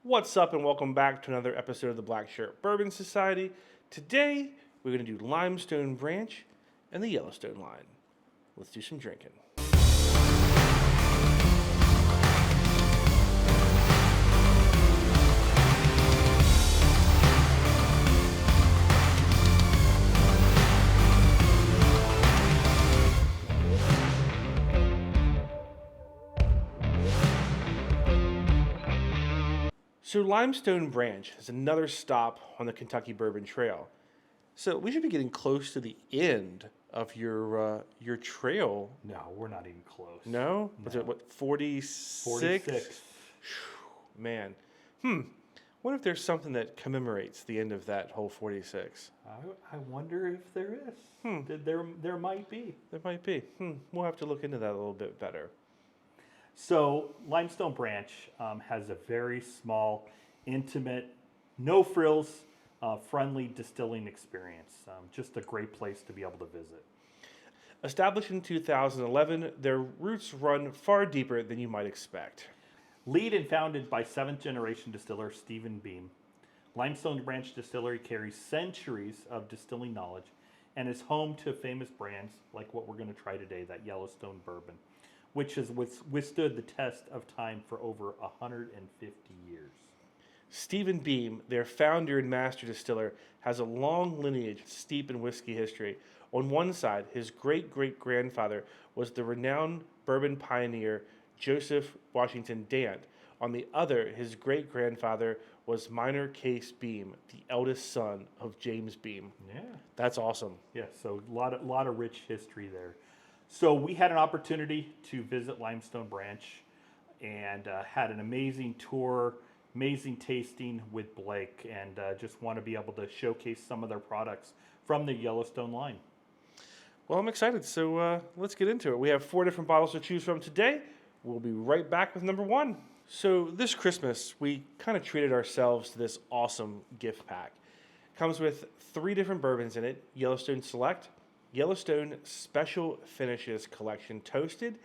What's up, and welcome back to another episode of the Black Shirt Bourbon Society. Today, we're going to do Limestone Branch and the Yellowstone line. Let's do some drinking. So Limestone Branch is another stop on the Kentucky Bourbon Trail. So we should be getting close to the end of your trail. No, we're not even close. No? Was it what, 46? 46. Man. What if there's something that commemorates the end of that whole 46? I wonder if there is. There might be. There might be. We'll have to look into that a little bit better. So Limestone Branch has a very small, intimate, no frills, friendly distilling experience. Just a great place to be able to visit. Established in 2011, their roots run far deeper than you might expect. Lead and founded by 7th generation distiller Stephen Beam, Limestone Branch Distillery carries centuries of distilling knowledge and is home to famous brands like what we're going to try today, that Yellowstone Bourbon, which has withstood the test of time for over 150 years. Stephen Beam, their founder and master distiller, has a long lineage steep in whiskey history. On one side, his great-great-grandfather was the renowned bourbon pioneer Joseph Washington Dant. On the other, his great-grandfather was Minor Case Beam, the eldest son of James Beam. Yeah. That's awesome. Yeah, so a lot of rich history there. So we had an opportunity to visit Limestone Branch and had an amazing tour, amazing tasting with Blake, and just want to be able to showcase some of their products from the Yellowstone line. Well, I'm excited, so let's get into it. We have 4 different bottles to choose from today. We'll be right back with number 1. So this Christmas, we kind of treated ourselves to this awesome gift pack. It comes with 3 different bourbons in it: Yellowstone Select, Yellowstone Special Finishes Collection Toasted,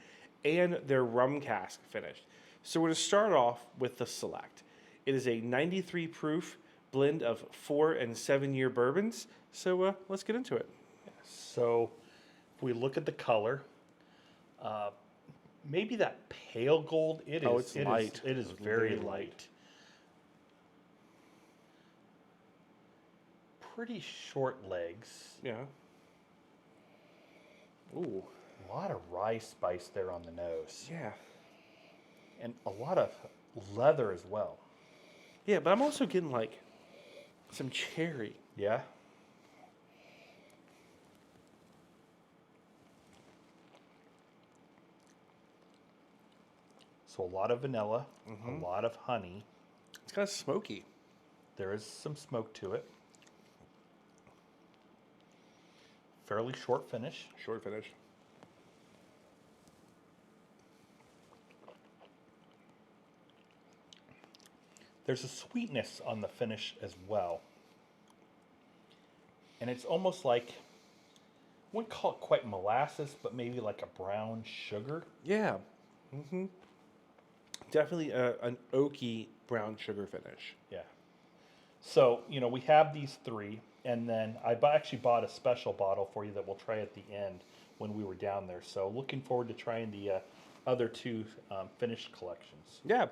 and their rum cask finished. So we're going to start off with the Select. It is a 93 proof blend of 4 and 7 year bourbons. So let's get into it. So if we look at the color, maybe that pale gold, It's light. It is very light. Pretty short legs. Yeah. Ooh. A lot of rye spice there on the nose. Yeah. And a lot of leather as well. Yeah, but I'm also getting like some cherry. Yeah. So a lot of vanilla, a lot of honey. It's kind of smoky. There is some smoke to it. Fairly short finish. Short finish. There's a sweetness on the finish as well. And it's almost like, I wouldn't call it quite molasses, but maybe like a brown sugar. Yeah. Definitely an oaky brown sugar finish. Yeah. So, we have these 3, and then I actually bought a special bottle for you that we'll try at the end when we were down there. So looking forward to trying the other 2 finished collections. Yeah.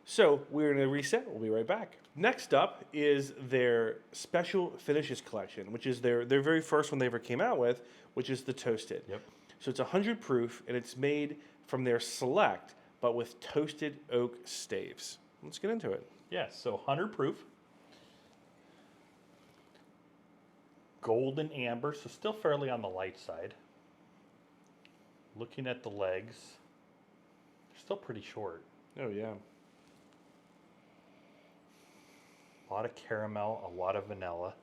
So we're going to reset. We'll be right back. Next up is their Special Finishes Collection, which is their very first one they ever came out with, which is the Toasted. Yep. So it's 100 proof, and it's made from their Select, but with toasted oak staves. Let's get into it. Yeah, so 100 proof. Golden amber, so still fairly on the light side. Looking at the legs, they're still pretty short. Oh, yeah. A lot of caramel, a lot of vanilla.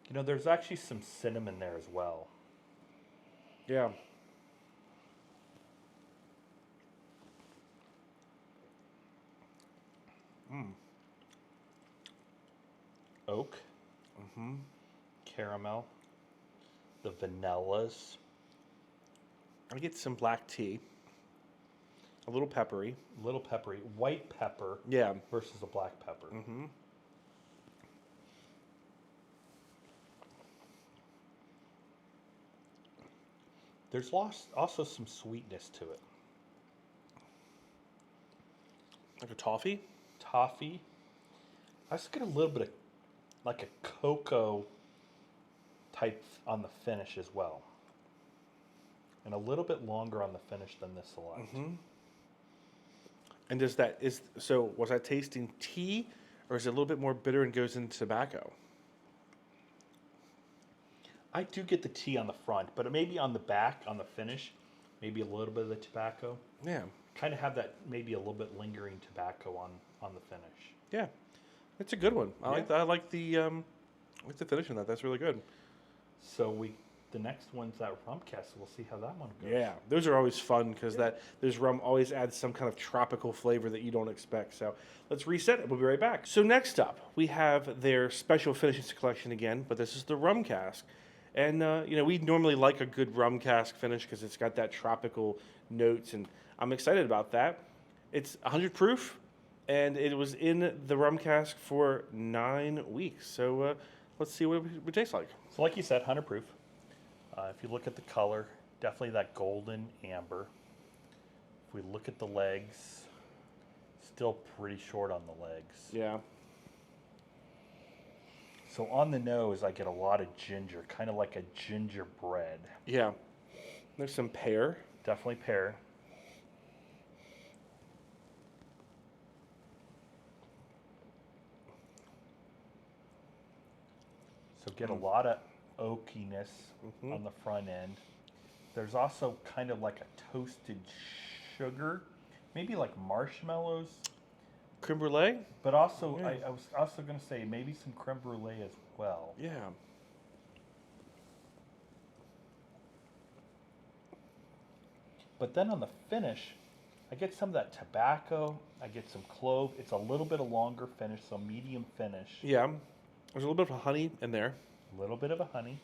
There's actually some cinnamon there as well. Yeah. Oak. Caramel. The vanillas. I get some black tea. A little peppery. Little peppery. White pepper Yeah. versus a black pepper. Mm-hmm. There's also some sweetness to it. Like a toffee? Toffee. I just get a little bit of like a cocoa type on the finish as well. And a little bit longer on the finish than the Select. Mm-hmm. And was I tasting tea, or is it a little bit more bitter and goes into tobacco? I do get the tea on the front, but maybe on the back, on the finish, maybe a little bit of the tobacco. Yeah. Kind of have that maybe a little bit lingering tobacco on the finish. Yeah. It's a good one. I Yeah. like the finish on that. That's really good. So the next one's that rum cask. So we'll see how that one goes. Yeah, those are always fun because this rum always adds some kind of tropical flavor that you don't expect. So let's reset it. We'll be right back. So next up, we have their special finishing collection again, but this is the rum cask. And, we normally like a good rum cask finish because it's got that tropical notes, and I'm excited about that. It's 100 proof, and it was in the rum cask for 9 weeks. So let's see what it tastes like. So like you said, 100 proof. If you look at the color, definitely that golden amber. If we look at the legs, still pretty short on the legs. Yeah. So on the nose, I get a lot of ginger, kind of like a gingerbread. Yeah. There's some pear. Definitely pear. So get a lot of oakiness on the front end. There's also kind of like a toasted sugar, maybe like marshmallows. Creme brulee? But also, Yeah. I was also going to say maybe some creme brulee as well. Yeah. But then on the finish, I get some of that tobacco. I get some clove. It's a little bit of longer finish, so medium finish. Yeah. There's a little bit of honey in there. A little bit of a honey.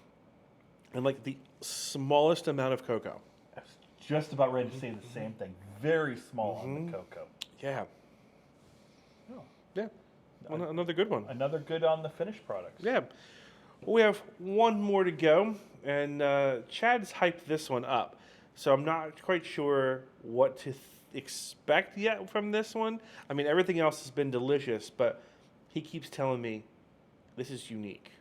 And like the smallest amount of cocoa. I was just about ready to say the same thing. Very small on the cocoa. Yeah. Oh. Yeah. Another good one. Another good on the finished products. Yeah. Well, we have one more to go, and Chad's hyped this one up. So I'm not quite sure what to expect yet from this one. I mean, everything else has been delicious, but he keeps telling me this is unique.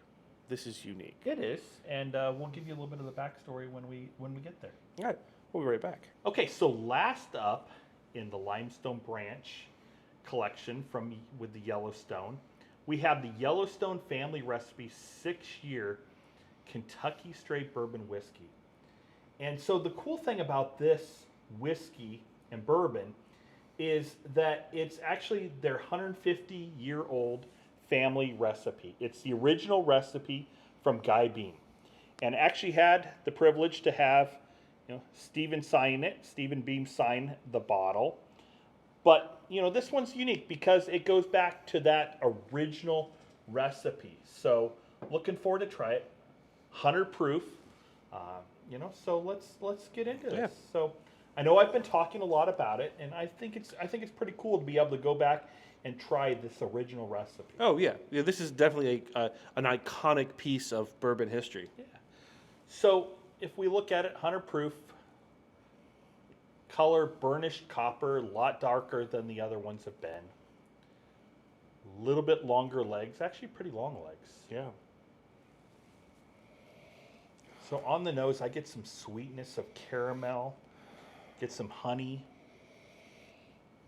This is unique. It is, and we'll give you a little bit of the backstory when we get there. All right. We'll be right back. Okay, so last up in the Limestone Branch collection with the Yellowstone, we have the Yellowstone Family Recipe 6-year Kentucky Straight Bourbon Whiskey. And so the cool thing about this whiskey and bourbon is that it's actually their 150-year-old family recipe. It's the original recipe from Guy Beam. And actually had the privilege to have Stephen Beam sign the bottle. But, this one's unique because it goes back to that original recipe. So, looking forward to try it. 100 proof. So let's get into this. Yeah. So, I know I've been talking a lot about it, and I think it's pretty cool to be able to go back and try this original recipe. Oh, yeah. Yeah, this is definitely an iconic piece of bourbon history. Yeah. So, if we look at it, 100 proof, color burnished copper, a lot darker than the other ones have been. A little bit longer legs, actually pretty long legs. Yeah. So on the nose, I get some sweetness of caramel, get some honey,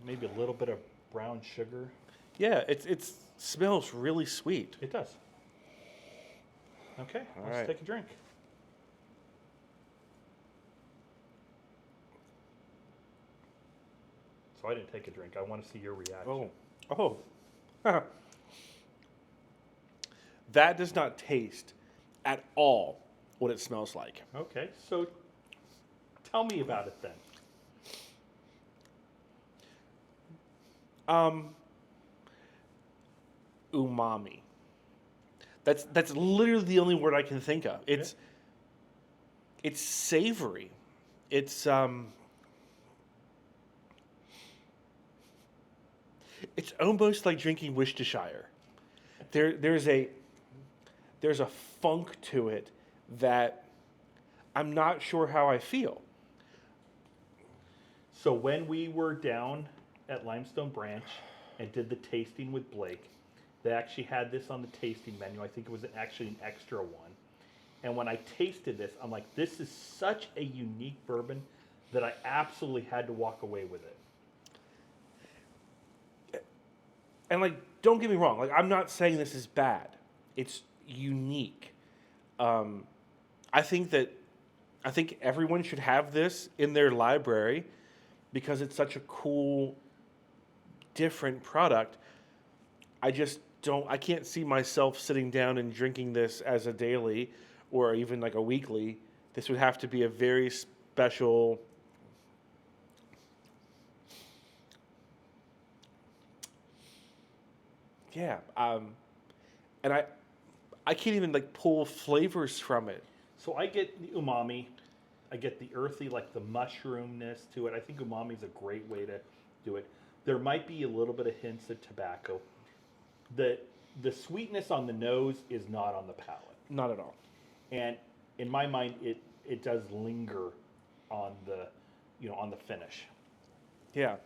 maybe a little bit of brown sugar. Yeah, it smells really sweet. It does. Okay, let's right. take a drink. So I didn't take a drink. I want to see your reaction. Oh. That does not taste at all what it smells like. Okay, so tell me about it then. Umami. That's literally the only word I can think of. It's savory. It's It's almost like drinking Worcestershire. There's a funk to it that I'm not sure how I feel. So when we were down at Limestone Branch and did the tasting with Blake, they actually had this on the tasting menu. I think it was actually an extra one. And when I tasted this, I'm like, this is such a unique bourbon that I absolutely had to walk away with it. And like, don't get me wrong. Like, I'm not saying this is bad. It's unique. I think everyone should have this in their library because it's such a cool, different product. I can't see myself sitting down and drinking this as a daily or even like a weekly. This would have to be a very special. Yeah. And I can't even like pull flavors from it. So I get the umami. I get the earthy, like the mushroomness to it. I think umami is a great way to do it. There might be a little bit of hints of tobacco. The sweetness on the nose is not on the palate. Not at all. And in my mind, it does linger on the finish. Yeah.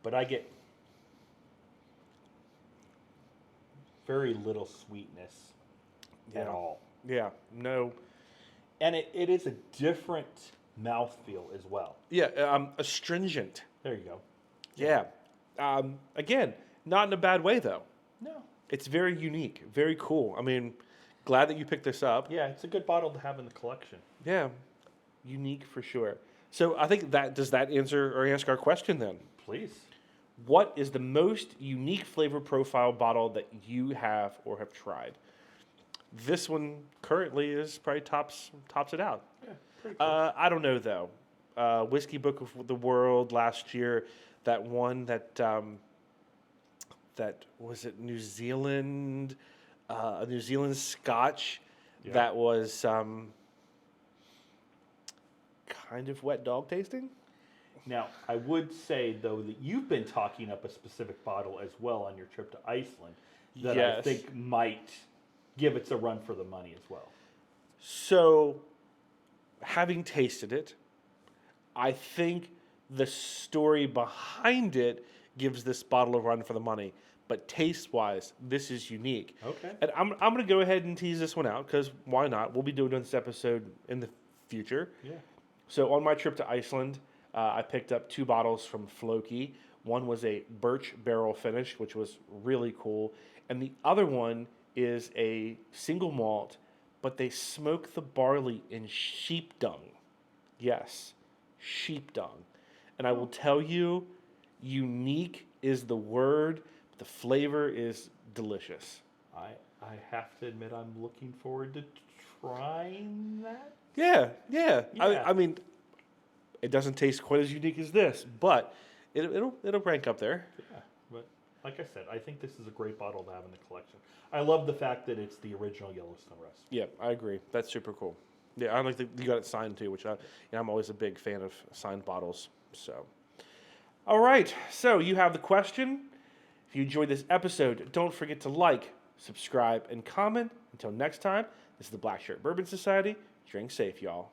But I get very little sweetness at all. Yeah. No. And it is a different mouthfeel as well. Yeah. Astringent. There you go. Yeah. Again, not in a bad way though. No. It's very unique, very cool. I mean, glad that you picked this up. Yeah, it's a good bottle to have in the collection. Yeah. Unique for sure. So I think does that answer or ask our question then? Please. What is the most unique flavor profile bottle that you have or have tried? This one currently is probably tops it out. Yeah, pretty cool. I don't know though. Whiskey Book of the World last year, that one that was it New Zealand, a New Zealand Scotch that was kind of wet dog tasting. Now, I would say, though, that you've been talking up a specific bottle as well on your trip to Iceland that I think might give it a run for the money as well. So, having tasted it, I think the story behind it gives this bottle a run for the money. But taste-wise, this is unique. Okay. And I'm going to go ahead and tease this one out because why not? We'll be doing this episode in the future. Yeah. So on my trip to Iceland, I picked up 2 bottles from Floki. One was a birch barrel finish, which was really cool. And the other one is a single malt, but they smoke the barley in sheep dung. Yes, sheep dung. And I will tell you, unique is the word. The flavor is delicious. I have to admit I'm looking forward to trying that. Yeah. I mean, it doesn't taste quite as unique as this, but it'll rank up there. Yeah, but like I said, I think this is a great bottle to have in the collection. I love the fact that it's the original Yellowstone recipe. Yeah, I agree. That's super cool. Yeah, I like that you got it signed too, which I'm always a big fan of signed bottles. So, all right. So you have the question. If you enjoyed this episode, don't forget to like, subscribe, and comment. Until next time, this is the Black Shirt Bourbon Society. Drink safe, y'all.